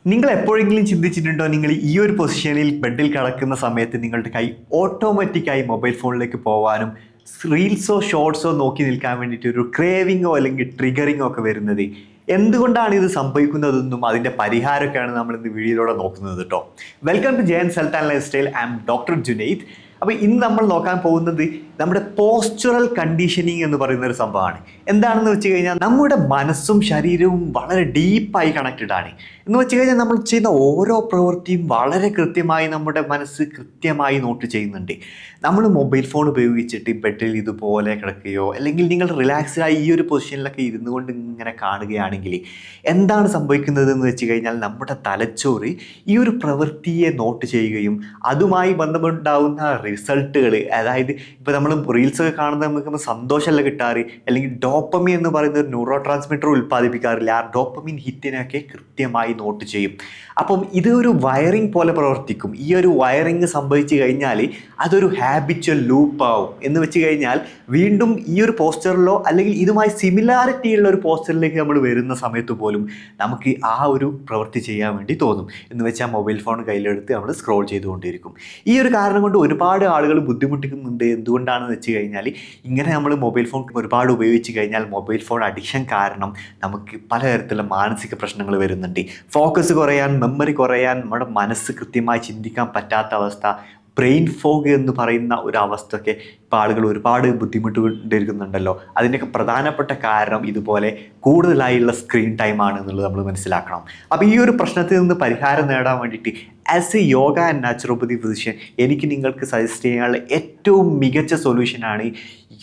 നിങ്ങൾ എപ്പോഴെങ്കിലും ചിന്തിച്ചിട്ടുണ്ടോ, നിങ്ങൾ ഈ ഒരു പൊസിഷനിൽ ബെഡിൽ കിടക്കുന്ന സമയത്ത് നിങ്ങളുടെ കൈ ഓട്ടോമാറ്റിക്കായി മൊബൈൽ ഫോണിലേക്ക് പോകാനും റീൽസോ ഷോർട്സോ നോക്കി നിൽക്കാൻ വേണ്ടിയിട്ട് ഒരു ക്രേവിങ്ങോ അല്ലെങ്കിൽ ട്രിഗറിങ്ങോ ഒക്കെ വരുന്നത്? എന്തുകൊണ്ടാണ് ഇത് സംഭവിക്കുന്നതെന്നും അതിൻ്റെ പരിഹാരമൊക്കെയാണ് നമ്മൾ ഇന്ന് വീഡിയോയിലൂടെ നോക്കുന്നത് കേട്ടോ. Welcome to Jayan Sultan lifestyle. I am doctor Junaid. അപ്പോൾ ഇന്ന് നമ്മൾ നോക്കാൻ പോകുന്നത് നമ്മുടെ പോസ്ചറൽ കണ്ടീഷനിങ് എന്ന് പറയുന്ന ഒരു സംഭവമാണ്. എന്താണെന്ന് വെച്ച് കഴിഞ്ഞാൽ നമ്മുടെ മനസ്സും ശരീരവും വളരെ ഡീപ്പായി കണക്റ്റഡ് ആണ്. എന്ന് വെച്ച് കഴിഞ്ഞാൽ നമ്മൾ ചെയ്യുന്ന ഓരോ പ്രവൃത്തിയും വളരെ കൃത്യമായി നമ്മുടെ മനസ്സ് കൃത്യമായി നോട്ട് ചെയ്യുന്നുണ്ട്. നമ്മൾ മൊബൈൽ ഫോൺ ഉപയോഗിച്ചിട്ട് ബെഡിൽ ഇതുപോലെ കിടക്കുകയോ അല്ലെങ്കിൽ നിങ്ങൾ റിലാക്സ്ഡായി ഈ ഒരു പൊസിഷനിലൊക്കെ ഇരുന്നു കൊണ്ട് ഇങ്ങനെ കാണുകയാണെങ്കിൽ എന്താണ് സംഭവിക്കുന്നത് എന്ന് വെച്ച് കഴിഞ്ഞാൽ നമ്മുടെ തലച്ചോറ് ഈ ഒരു പ്രവൃത്തിയെ നോട്ട് ചെയ്യുകയും അതുമായി ബന്ധപ്പെട്ടുണ്ടാകുന്ന റിസൾട്ടുകൾ, അതായത് ഇപ്പോൾ നമ്മൾ റീൽസൊക്കെ കാണുന്നത് നമുക്ക് സന്തോഷമല്ല കിട്ടാറ്, അല്ലെങ്കിൽ ഡോപ്പമിൻ എന്ന് പറയുന്ന ഒരു ന്യൂറോ ട്രാൻസ്മിറ്റർ ഉൽപ്പാദിപ്പിക്കാറില്ല. ആ ഡോപ്പമിൻ ഹിറ്റിനൊക്കെ കൃത്യമായി നോട്ട് ചെയ്യും. അപ്പം ഇത് ഒരു വയറിംഗ് പോലെ പ്രവർത്തിക്കും. ഈ ഒരു വയറിംഗ് സംഭവിച്ചു കഴിഞ്ഞാൽ അതൊരു ഹാബിച്വൽ ലൂപ്പ് ആവും. എന്ന് വെച്ച് കഴിഞ്ഞാൽ വീണ്ടും ഈ ഒരു പോസ്റ്ററിലോ അല്ലെങ്കിൽ ഇതുമായി സിമിലാരിറ്റി ഉള്ള ഒരു പോസ്റ്ററിലേക്ക് നമ്മൾ വരുന്ന സമയത്ത് പോലും നമുക്ക് ആ ഒരു പ്രവൃത്തി ചെയ്യാൻ വേണ്ടി തോന്നും. എന്ന് വെച്ചാൽ മൊബൈൽ ഫോൺ കയ്യിലെടുത്ത് നമ്മൾ സ്ക്രോൾ ചെയ്തുകൊണ്ടിരിക്കും. ഈ ഒരു കാരണം കൊണ്ട് ഒരുപാട് ആളുകൾ ബുദ്ധിമുട്ടിക്കുന്നുണ്ട്. എന്തുകൊണ്ടാണെന്ന് വെച്ച് കഴിഞ്ഞാൽ ഇങ്ങനെ നമ്മൾ മൊബൈൽ ഫോൺ ഒരുപാട് ഉപയോഗിച്ച് കഴിഞ്ഞാൽ മൊബൈൽ ഫോൺ അഡിക്ഷൻ കാരണം നമുക്ക് പലതരത്തിലുള്ള മാനസിക പ്രശ്നങ്ങൾ വരുന്നുണ്ട്. ഫോക്കസ് കുറയാൻ, മെമ്മറി കുറയാൻ, നമ്മുടെ മനസ്സ് കൃത്യമായി ചിന്തിക്കാൻ പറ്റാത്ത അവസ്ഥ, ബ്രെയിൻ ഫോഗ് എന്ന് പറയുന്ന ഒരു അവസ്ഥയൊക്കെ ഇപ്പോൾ ആളുകൾ ഒരുപാട് ബുദ്ധിമുട്ടുകൊണ്ടിരിക്കുന്നുണ്ടല്ലോ. അതിൻ്റെയൊക്കെ പ്രധാനപ്പെട്ട കാരണം ഇതുപോലെ കൂടുതലായുള്ള സ്ക്രീൻ ടൈമാണ് എന്നുള്ളത് നമ്മൾ മനസ്സിലാക്കണം. അപ്പോൾ ഈ ഒരു പ്രശ്നത്തിൽ നിന്ന് പരിഹാരം നേടാൻ വേണ്ടിയിട്ട് as A yoga and naturopathy physician എനിക്ക് നിങ്ങൾക്ക് സജസ്റ്റ് ചെയ്യാനുള്ള ഏറ്റവും മികച്ച സൊല്യൂഷനാണ്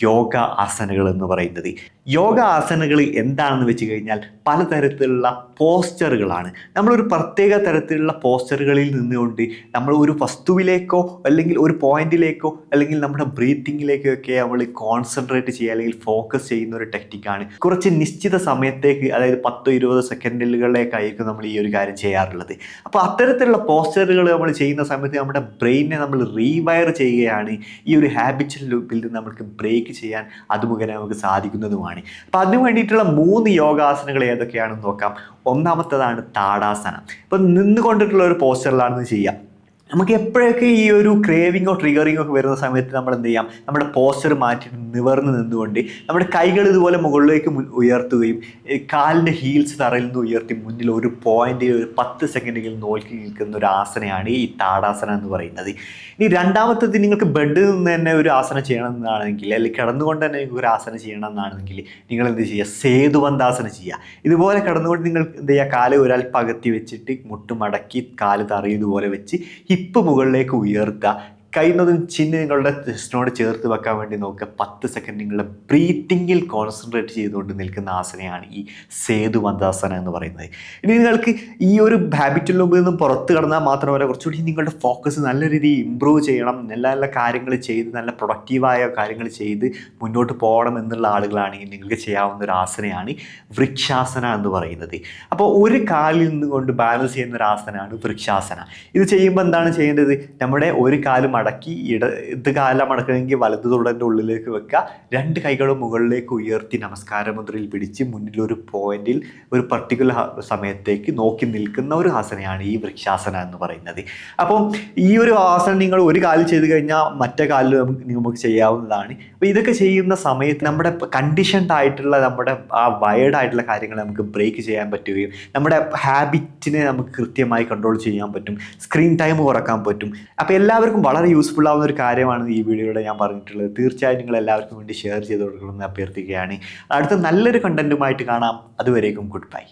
യോഗ ആസനകൾ എന്ന് പറയുന്നത്. യോഗ ആസനകൾ എന്താണെന്ന് വെച്ച് കഴിഞ്ഞാൽ പലതരത്തിലുള്ള പോസ്ചറുകളാണ്. നമ്മളൊരു പ്രത്യേക തരത്തിലുള്ള പോസ്ചറുകളിൽ നിന്നുകൊണ്ട് നമ്മൾ ഒരു വസ്തുവിലേക്കോ അല്ലെങ്കിൽ ഒരു പോയിന്റിലേക്കോ അല്ലെങ്കിൽ നമ്മുടെ ബ്രീത്തിങ്ങിലേക്കോ ഒക്കെ നമ്മൾ കോൺസെൻട്രേറ്റ് ചെയ്യുക അല്ലെങ്കിൽ ഫോക്കസ് ചെയ്യുന്ന ഒരു ടെക്നിക്കാണ്. കുറച്ച് നിശ്ചിത സമയത്തേക്ക്, അതായത് 10-20 സെക്കൻഡുകളിലേക്കായിരിക്കും നമ്മൾ ഈ ഒരു കാര്യം ചെയ്യാറുള്ളത്. അപ്പോൾ അത്തരത്തിലുള്ള പോസ്ചറുകൾ നമ്മൾ ചെയ്യുന്ന സമയത്ത് നമ്മുടെ ബ്രെയിനിനെ നമ്മൾ റീവയർ ചെയ്യുകയാണ്. ഈ ഒരു ഹാബിച്വൽ ലൂപ്പിൽ നിന്ന് നമുക്ക് ബ്രേക്ക് ചെയ്യാൻ അതുമുഖേന നമുക്ക് സാധിക്കുന്നതുമാണ്. അപ്പോൾ അതിനു വേണ്ടിയിട്ടുള്ള 3 യോഗാസനങ്ങൾ ഏതൊക്കെയാണെന്ന് നോക്കാം. ഒന്നാമത്തേതാണ് താടാസനം. ഇപ്പം നിന്നുകൊണ്ടിട്ടുള്ള ഒരു പോസ്ചറിലാണെന്ന് ചെയ്യാം. നമുക്ക് എപ്പോഴൊക്കെ ഈ ഒരു ക്രേവിങ്ങോ ട്രിഗറിങ്ങോ ഒക്കെ വരുന്ന സമയത്ത് നമ്മൾ എന്ത് ചെയ്യാം, നമ്മുടെ പോസ്ചർ മാറ്റിയിട്ട് നിവർന്ന് നിന്നുകൊണ്ട് നമ്മുടെ കൈകൾ ഇതുപോലെ മുകളിലേക്ക് ഉയർത്തുകയും കാലിൻ്റെ ഹീൽസ് തറയിൽ നിന്ന് ഉയർത്തി മുന്നിൽ ഒരു പോയിന്റ് ഒരു 10 സെക്കൻഡുകൾ നോക്കി നിൽക്കുന്ന ഒരു ആസനയാണ് ഈ താടാസന എന്ന് പറയുന്നത്. ഇനി രണ്ടാമത്തത്, നിങ്ങൾക്ക് ബെഡിൽ നിന്ന് തന്നെ ഒരു ആസനം ചെയ്യണമെന്നാണെങ്കിൽ അല്ലെങ്കിൽ കിടന്നുകൊണ്ട് തന്നെ നിങ്ങൾക്ക് ഒരു ആസനം ചെയ്യണമെന്നാണെങ്കിൽ നിങ്ങൾ എന്ത് ചെയ്യുക, സേതുബന്ധാസനം ചെയ്യുക. ഇതുപോലെ കിടന്നുകൊണ്ട് നിങ്ങൾ എന്ത് ചെയ്യുക, കാല് ഒരൽപ്പം അകത്തി വെച്ചിട്ട് മുട്ടുമടക്കി കാല് തറയിൽ ഇതുപോലെ വെച്ച് ഹിപ്പ് മുകളിലേക്ക് ഉയർത്തുക. കഴിയുന്നതും ചിഹ്നം നിങ്ങളുടെ ചെസ്റ്റിനോട് ചേർത്ത് വെക്കാൻ വേണ്ടി നോക്കുക. 10 സെക്കൻഡ് നിങ്ങളുടെ ബ്രീത്തിങ്ങിൽ കോൺസെൻട്രേറ്റ് ചെയ്തുകൊണ്ട് നിൽക്കുന്ന ആസനയാണ് ഈ സേതുബന്ധാസന എന്ന് പറയുന്നത്. ഇനി നിങ്ങൾക്ക് ഈ ഒരു ഹാബിറ്റിൽ മുമ്പിൽ നിന്നും പുറത്ത് കടന്നാൽ മാത്രമല്ല, കുറച്ചുകൂടി നിങ്ങളുടെ ഫോക്കസ് നല്ല രീതിയിൽ ഇമ്പ്രൂവ് ചെയ്യണം, നല്ല നല്ല കാര്യങ്ങൾ ചെയ്ത് നല്ല പ്രൊഡക്റ്റീവായ കാര്യങ്ങൾ ചെയ്ത് മുന്നോട്ട് പോകണം എന്നുള്ള ആളുകളാണെങ്കിൽ നിങ്ങൾക്ക് ചെയ്യാവുന്ന ഒരു ആസനയാണ് വൃക്ഷാസന എന്ന് പറയുന്നത്. അപ്പോൾ ഒരു കാലിൽ നിന്നുകൊണ്ട് ബാലൻസ് ചെയ്യുന്ന ഒരു ആസനമാണ് വൃക്ഷാസന. ഇത് ചെയ്യുമ്പോൾ എന്താണ് ചെയ്യേണ്ടത്, നമ്മുടെ ഒരു കാല് മടക്കി ഇത് കാലം മടക്കണമെങ്കിൽ വലതു തുടൻ്റെ ഉള്ളിലേക്ക് വെക്കുക. 2 കൈകളും മുകളിലേക്ക് ഉയർത്തി നമസ്കാര മുദ്രയിൽ പിടിച്ച് മുന്നിൽ ഒരു പോയിന്റിൽ ഒരു പർട്ടിക്കുലർ സമയത്തേക്ക് നോക്കി നിൽക്കുന്ന ഒരു ആസനയാണ് ഈ വൃക്ഷാസന എന്ന് പറയുന്നത്. അപ്പം ഈ ഒരു ആസനം നിങ്ങൾ ഒരു കാലിൽ ചെയ്ത് കഴിഞ്ഞാൽ മറ്റേ കാലിൽ നമുക്ക് ചെയ്യാവുന്നതാണ്. അപ്പോൾ ഇതൊക്കെ ചെയ്യുന്ന സമയത്ത് നമ്മുടെ കണ്ടീഷൻഡ് ആയിട്ടുള്ള നമ്മുടെ ആ വയേർഡ് ആയിട്ടുള്ള കാര്യങ്ങൾ നമുക്ക് ബ്രേക്ക് ചെയ്യാൻ പറ്റുകയും നമ്മുടെ ഹാബിറ്റിനെ നമുക്ക് കൃത്യമായി കൺട്രോൾ ചെയ്യാൻ പറ്റും, സ്ക്രീൻ ടൈം കുറക്കാൻ പറ്റും. അപ്പോൾ എല്ലാവർക്കും വളരെ യൂസ്ഫുൾ ആവുന്ന ഒരു കാര്യമാണ് ഈ വീഡിയോയുടെ ഞാൻ പറഞ്ഞിട്ടുള്ളത്. തീർച്ചയായും നിങ്ങൾ എല്ലാവർക്കും വേണ്ടി ഷെയർ ചെയ്ത് കൊടുക്കണമെന്ന് അഭ്യർത്ഥിക്കുകയാണ്. അടുത്ത നല്ലൊരു കണ്ടന്റുമായിട്ട് കാണാം. അതുവരേക്കും ഗുഡ് ബൈ.